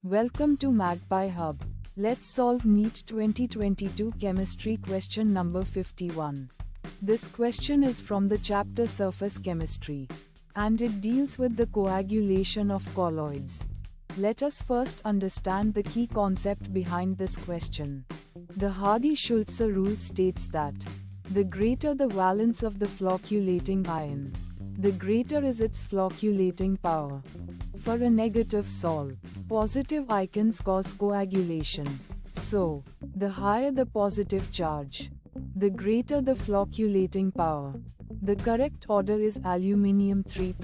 Welcome to Magpie Hub. Let's solve NEET 2022 Chemistry question number 51. This question is from the chapter Surface Chemistry, and it deals with the coagulation of colloids. Let us first understand the key concept behind this question. The Hardy-Schulze rule states that the greater the valence of the flocculating ion, the greater is its flocculating power. For a negative sol, positive ions cause coagulation. So, the higher the positive charge, the greater the flocculating power. The correct order is aluminium 3+,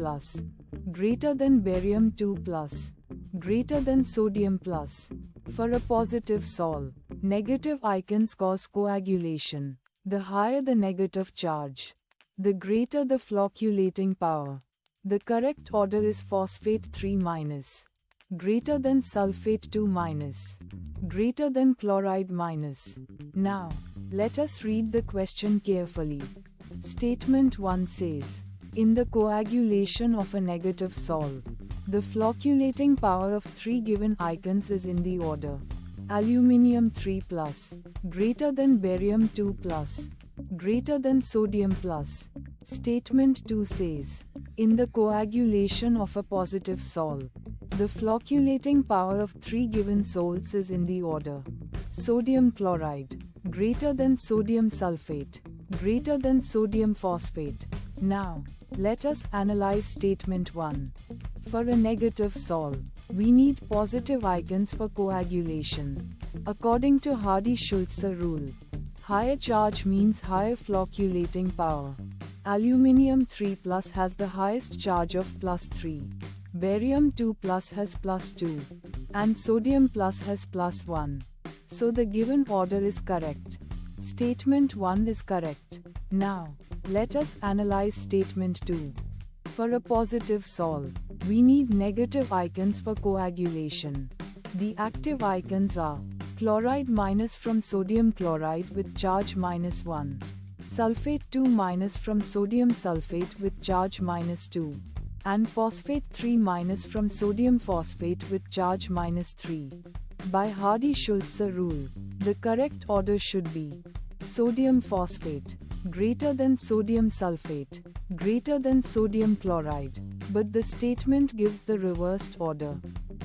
greater than barium 2+, greater than sodium plus. For a positive sol, negative ions cause coagulation. The higher the negative charge, the greater the flocculating power. The correct order is phosphate 3-, greater than sulfate 2-, greater than chloride -. Now, let us read the question carefully. Statement 1 says, in the coagulation of a negative sol, the flocculating power of 3 given ions is in the order aluminium 3+, greater than barium 2+, greater than sodium plus. Statement 2 says, in the coagulation of a positive sol, the flocculating power of 3 given sols is in the order sodium chloride, greater than sodium sulfate, greater than sodium phosphate. Now, let us analyze statement 1. For a negative sol, we need positive ions for coagulation. According to Hardy-Schulze rule, higher charge means higher flocculating power. Aluminium 3+ has the highest charge of +3, barium 2+ has +2, and sodium plus has +1. So the given order is correct. Statement 1 is correct. Now, let us analyze statement 2. For a positive sol, we need negative ions for coagulation. The active ions are chloride minus from sodium chloride with charge -1, sulfate 2- from sodium sulfate with charge -2, and phosphate 3- from sodium phosphate with charge -3. By Hardy-Schulze rule, the correct order should be sodium phosphate, greater than sodium sulfate, greater than sodium chloride, but the statement gives the reversed order.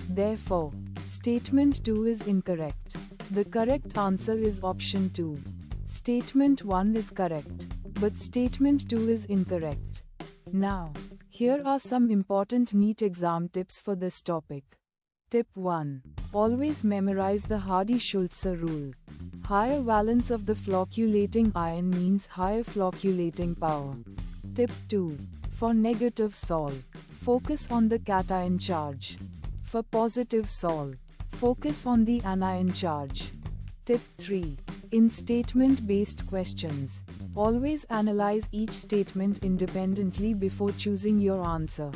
Therefore, statement 2 is incorrect. The correct answer is option 2. Statement 1 is correct, but statement 2 is incorrect. Now, here are some important NEET exam tips for this topic. Tip 1. Always memorize the Hardy-Schulze rule. Higher valence of the flocculating ion means higher flocculating power. Tip 2. For negative sol, focus on the cation charge. For positive sol, focus on the anion charge. Tip 3. In statement-based questions, always analyze each statement independently before choosing your answer.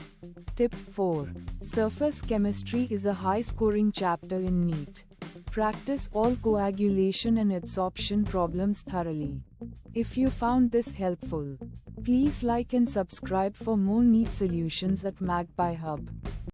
Tip 4. Surface chemistry is a high-scoring chapter in NEET. Practice all coagulation and adsorption problems thoroughly. If you found this helpful, please like and subscribe for more NEET solutions at Magpie Hub.